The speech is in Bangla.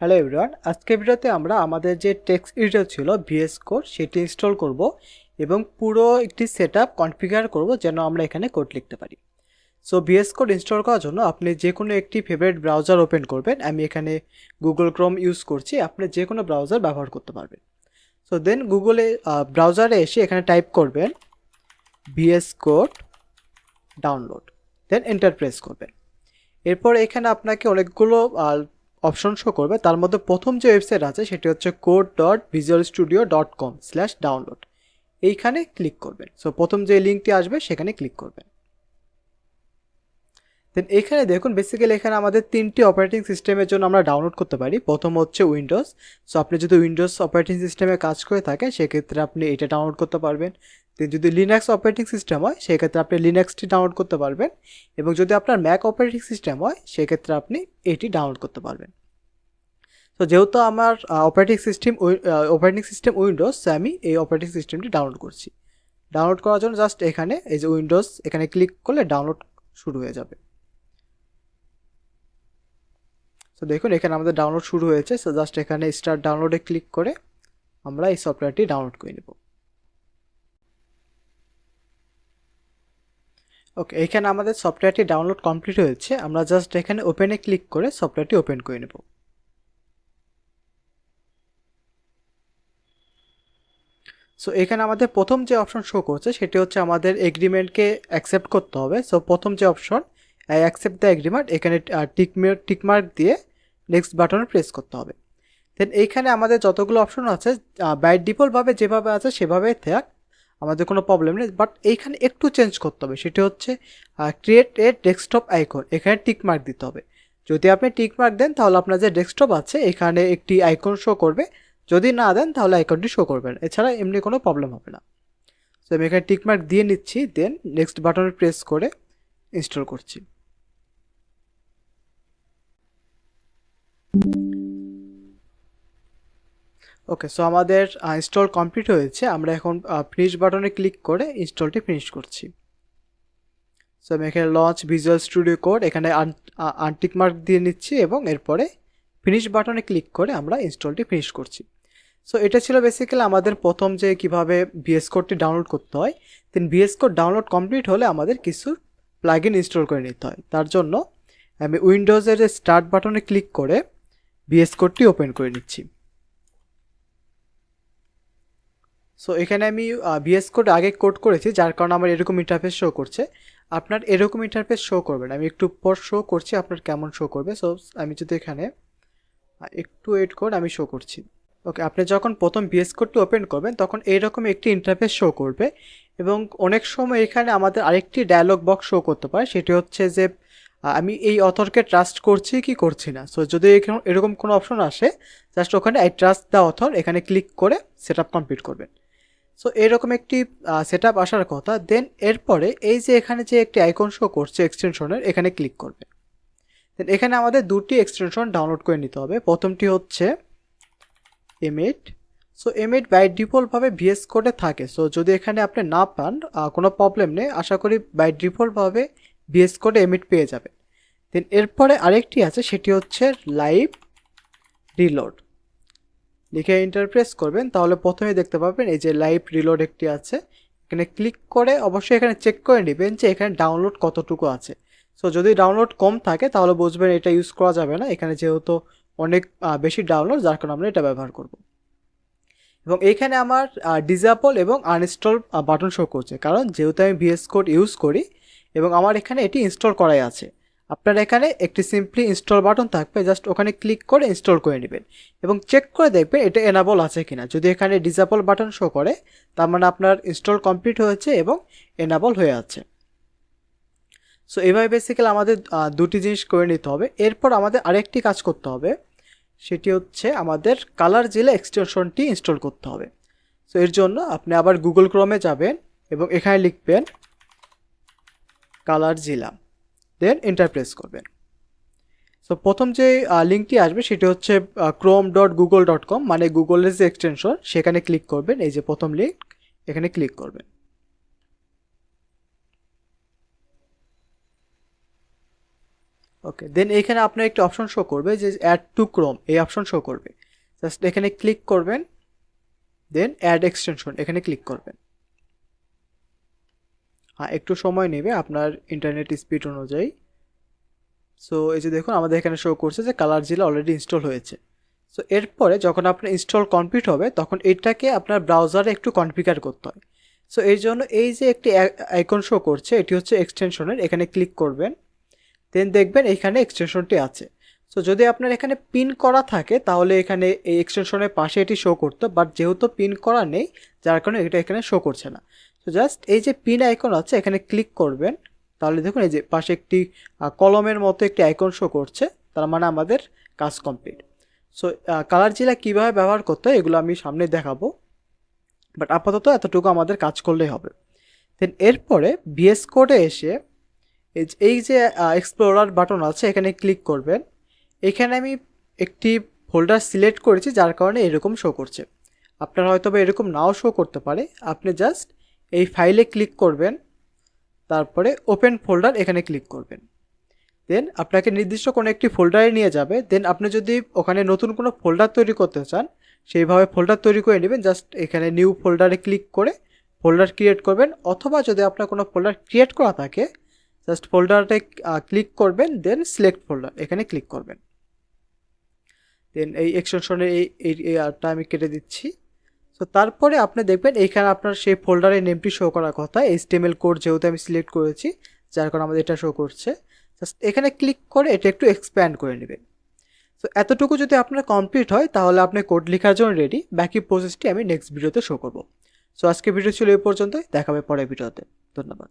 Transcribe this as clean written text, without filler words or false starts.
হ্যালো এভরিওয়ান, আজকের ভিডিওতে আমরা আমাদের যে টেক্সট এডিটর ছিল VS কোড সেটি ইনস্টল করব এবং পুরো একটি সেটআপ কনফিগার করব যেন আমরা এখানে কোড লিখতে পারি। সো VS কোড ইনস্টল করার জন্য আপনি যে কোনো একটি ফেভারিট ব্রাউজার ওপেন করবেন। আমি এখানে গুগল ক্রোম ইউজ করছি, আপনি যে কোনো ব্রাউজার ব্যবহার করতে পারবেন। সো দেন গুগলে ব্রাউজারে এসে এখানে টাইপ করবেন VS code download, then enter press করবেন। এরপর এখানে আপনাকে অনেকগুলো অপশন শো করবে। তার মধ্যে প্রথম যে ওয়েবসাইট আছে সেটি হচ্ছে code.visualstudio.com/download। এইখানে ক্লিক করবেন। সো প্রথম যে লিঙ্কটি আসবে সেখানে ক্লিক করবেন। দেন এখানে দেখুন বেসিক্যালি এখানে আমাদের তিনটি অপারেটিং সিস্টেমের জন্য আমরা ডাউনলোড করতে পারি। প্রথম হচ্ছে উইন্ডোজ। সো আপনি যদি উইন্ডোজ অপারেটিং সিস্টেমে কাজ করে থাকেন সেক্ষেত্রে আপনি এটা ডাউনলোড করতে পারবেন। দেন যদি লিনাক্স অপারেটিং সিস্টেম হয় সেক্ষেত্রে আপনি লিনাক্সটি ডাউনলোড করতে পারবেন, এবং যদি আপনার ম্যাক অপারেটিং সিস্টেম হয় সেক্ষেত্রে আপনি এটি ডাউনলোড করতে পারবেন। তো যেহেতু আমার অপারেটিং সিস্টেম উইন্ডোজ, আমি এই অপারেটিং সিস্টেমটি ডাউনলোড করছি। ডাউনলোড করার জন্য জাস্ট এখানে এই যে উইন্ডোজ এখানে ক্লিক করলে ডাউনলোড শুরু হয়ে যাবে। তো দেখুন এখানে আমাদের ডাউনলোড শুরু হয়েছে। সো জাস্ট এখানে স্টার্ট ডাউনলোডে ক্লিক করে আমরা এই সফটওয়্যারটি ডাউনলোড করে নেব। ওকে, এখানে আমাদের সফটওয়্যারটি ডাউনলোড কমপ্লিট হয়েছে। আমরা জাস্ট এখানে ওপেনে ক্লিক করে সফটওয়্যারটি ওপেন করে নেব। সো এখানে আমাদের প্রথম যে অপশন শো করছে সেটি হচ্ছে আমাদের এগ্রিমেন্টকে অ্যাকসেপ্ট করতে হবে। সো প্রথম যে অপশন অ্যাকসেপ্ট দ্য এগ্রিমেন্ট, এখানে টিকমার্ক দিয়ে নেক্সট বাটনে প্রেস করতে হবে। দেন এইখানে আমাদের যতগুলো অপশন আছে বাই ডিফল্টভাবে যেভাবে আছে সেভাবেই থাক, আমাদের কোনো প্রবলেম নেই। বাট এইখানে একটু চেঞ্জ করতে হবে, সেটি হচ্ছে ক্রিয়েট এ ডেস্কটপ আইকন, এখানে টিকমার্ক দিতে হবে। যদি আপনি টিকমার্ক দেন তাহলে আপনার যে ডেস্কটপ আছে এখানে একটি আইকন শো করবে, যদি না দেন তাহলে আইকনটি শো করবে না, এছাড়া এমনি কোনো প্রবলেম হবে না। সো আমি এখানে টিকমার্ক দিয়ে নিচ্ছি, দেন নেক্সট বাটনে প্রেস করে ইনস্টল করছি। ওকে, সো আমাদের ইনস্টল কমপ্লিট হয়েছে। আমরা এখন ফিনিশ বাটনে ক্লিক করে ইনস্টলটি ফিনিশ করছি। সো আমি এখানে লঞ্চ ভিজুয়াল স্টুডিও কোড এখানে আনটিক মার্ক দিয়ে নিচ্ছি এবং এরপরে ফিনিশ বাটনে ক্লিক করে আমরা ইনস্টলটি ফিনিশ করছি। সো এটা ছিল বেসিক্যালি আমাদের প্রথম যে কিভাবে VS কোডটি ডাউনলোড করতে হয়। দেন VS কোড ডাউনলোড কমপ্লিট হলে আমাদের কিছু প্লাগইন ইনস্টল করে নিতে হয়। তার জন্য আমি উইন্ডোজের স্টার্ট বাটনে ক্লিক করে VS কোডটি ওপেন করে নিচ্ছি। সো এখানে আমি VS কোড আগে কোড করেছি, যার কারণে আমার এরকম ইন্টারফেস শো করছে। আপনার এরকম ইন্টারফেস শো করবে না, আমি একটু পর শো করছি আপনার কেমন শো করবে। সো আমি যদি এখানে একটু ওয়েট কোড আমি শো করছি। ওকে, আপনি যখন প্রথম VS কোডটি ওপেন করবেন তখন এইরকম একটি ইন্টারফেস শো করবে, এবং অনেক সময় এখানে আমাদের আরেকটি ডায়লগ বক্স শো করতে পারে, সেটি হচ্ছে যে আমি এই অথরকে ট্রাস্ট করছি কি করছি না। সো যদি এরকম কোনো অপশন আসে জাস্ট ওখানে আই ট্রাস্ট দ্য অথর এখানে ক্লিক করে সেট আপ কমপ্লিট করবেন। সো এরকম একটি সেট আপ আসার কথা। দেন এরপরে এই যে এখানে যে একটি আইকন শো করছে এক্সটেনশনের, এখানে ক্লিক করবে। দেন এখানে আমাদের দুটি এক্সটেনশন ডাউনলোড করে নিতে হবে। প্রথমটি হচ্ছে এমিট। সো এমিট বাই ডিফল্টভাবে VS কোডে থাকে। সো যদি এখানে আপনি না পান কোনো প্রবলেম নেই, আশা করি বাই ডিফল্টভাবে VS কোডে এমিট পেয়ে যাবেন। দেন এরপরে আরেকটি আছে, সেটি হচ্ছে লাইভ রিলোড, লিখে ইন্টারপ্রেস করবেন তাহলে প্রথমে দেখতে পাবেন এই যে লাইভ রিলোড একটি আছে, এখানে ক্লিক করে অবশ্যই এখানে চেক করে নেবেন যে এখানে ডাউনলোড কতটুকু আছে। সো যদি ডাউনলোড কম থাকে তাহলে বুঝবেন এটা ইউজ করা যাবে না, এখানে যেহেতু অনেক বেশি ডাউনলোড যার কারণে আমরা এটা ব্যবহার করব। এবং এইখানে আমার ডিসেবল এবং আনইনস্টল বাটন শো করছে, কারণ যেহেতু আমি VS কোড ইউজ করি এবং আমার এখানে এটি ইনস্টল করাই আছে। আপনার এখানে একটি সিম্পলি ইনস্টল বাটন থাকবে, জাস্ট ওখানে ক্লিক করে ইনস্টল করে নেবেন এবং চেক করে দেখবেন এটা এনাবল আছে কিনা। যদি এখানে ডিসেবল বাটন শো করে তার মানে আপনার ইনস্টল কমপ্লিট হয়েছে এবং এনাবল হয়ে আছে। সো এইভাবে বেসিক্যালি আমাদের দুটি জিনিস করে নিতে হবে। এরপর আমাদের আরেকটি কাজ করতে হবে, সেটি হচ্ছে আমাদের কালার জেলা এক্সটেনশনটি ইনস্টল করতে হবে। সো এর জন্য আপনি আবার গুগল ক্রোমে যাবেন এবং এখানে লিখবেন কালার জেলা, দেন এন্টার প্রেস করবেন। সো প্রথম যে লিঙ্কটি আসবে সেটি হচ্ছে chrome.google.com, মানে গুগলের যে এক্সটেনশন সেখানে ক্লিক করবেন। এই যে প্রথম লিঙ্ক, এখানে ক্লিক করবেন। ওকে, দেন এখানে আপনার একটা অপশন শো করবে যে অ্যাড টু ক্রোম, এই অপশন শো করবে। জাস্ট এখানে ক্লিক করবেন, দেন অ্যাড এক্সটেনশন এখানে ক্লিক করবেন। হ্যাঁ, একটু সময় নেবে আপনার ইন্টারনেট স্পিড অনুযায়ী। সো এই যে দেখুন আমাদের এখানে শো করছে যে কালারজিলা অলরেডি ইনস্টল হয়েছে। সো এরপরে যখন আপনার ইনস্টল কমপ্লিট হবে তখন এটাকে আপনার ব্রাউজারে একটু কনফিগার করতে হয়। সো এই জন্য এই যে একটি আইকন শো করছে, এটি হচ্ছে এক্সটেনশনের, এখানে ক্লিক করবেন। দেন দেখবেন এখানে এক্সটেনশনটি আছে। সো যদি আপনার এখানে পিন করা থাকে তাহলে এখানে এই এক্সটেনশনের পাশে এটি শো করতো, বাট যেহেতু পিন করা নেই যার কারণে এটা এখানে শো করছে না। সো জাস্ট এই যে পিন আইকন আছে এখানে ক্লিক করবেন, তাহলে দেখুন এই যে পাশে একটি কলমের মতো একটি আইকন শো করছে, তার মানে আমাদের কাজ কমপ্লিট। সো কালারজিলা কীভাবে ব্যবহার করতে হয় এগুলো আমি সামনে দেখাবো, বাট আপাতত এতটুকু আমাদের কাজ করলেই হবে। দেন এরপরে ভিএস কোডে এসে এই যে এক্সপ্লোরার বাটন আছে এখানে ক্লিক করবেন। এখানে আমি একটি ফোল্ডার সিলেক্ট করেছি যার কারণে এরকম শো করছে, আপনার হয়তো বা এরকম নাও শো করতে পারে। আপনি জাস্ট এই ফাইলে ক্লিক করবেন, তারপরে ওপেন ফোল্ডার এখানে ক্লিক করবেন। দেন আপনাকে নির্দিষ্ট কোনো একটি ফোল্ডারে নিয়ে যাবে। দেন আপনি যদি ওখানে নতুন কোনো ফোল্ডার তৈরি করতে চান সেইভাবে ফোল্ডার তৈরি করে নেবেন। জাস্ট এখানে নিউ ফোল্ডারে ক্লিক করে ফোল্ডার ক্রিয়েট করবেন, অথবা যদি আপনার কোনো ফোল্ডার ক্রিয়েট করা থাকে জাস্ট ফোল্ডারটা ক্লিক করবেন, দেন সিলেক্ট ফোল্ডার এখানে ক্লিক করবেন। দেন এই এক্সটেনশনের এই আরটা আমি কেটে দিচ্ছি। সো তারপরে আপনি দেখবেন এইখানে আপনার সেই ফোল্ডারের নেমটি শো করার কথা, HTML কোড যেহেতু আমি সিলেক্ট করেছি যার কারণে আমাদের এটা শো করছে। জাস্ট এখানে ক্লিক করে এটা একটু এক্সপ্যান্ড করে নেবেন। সো এতটুকু যদি আপনার কমপ্লিট হয় তাহলে আপনি কোড লেখার জন্য রেডি। বাকি প্রসেসটি আমি নেক্সট ভিডিওতে শো করব। সো আজকে ভিডিও ছিল এই পর্যন্তই, দেখাবে পরের ভিডিওতে। ধন্যবাদ।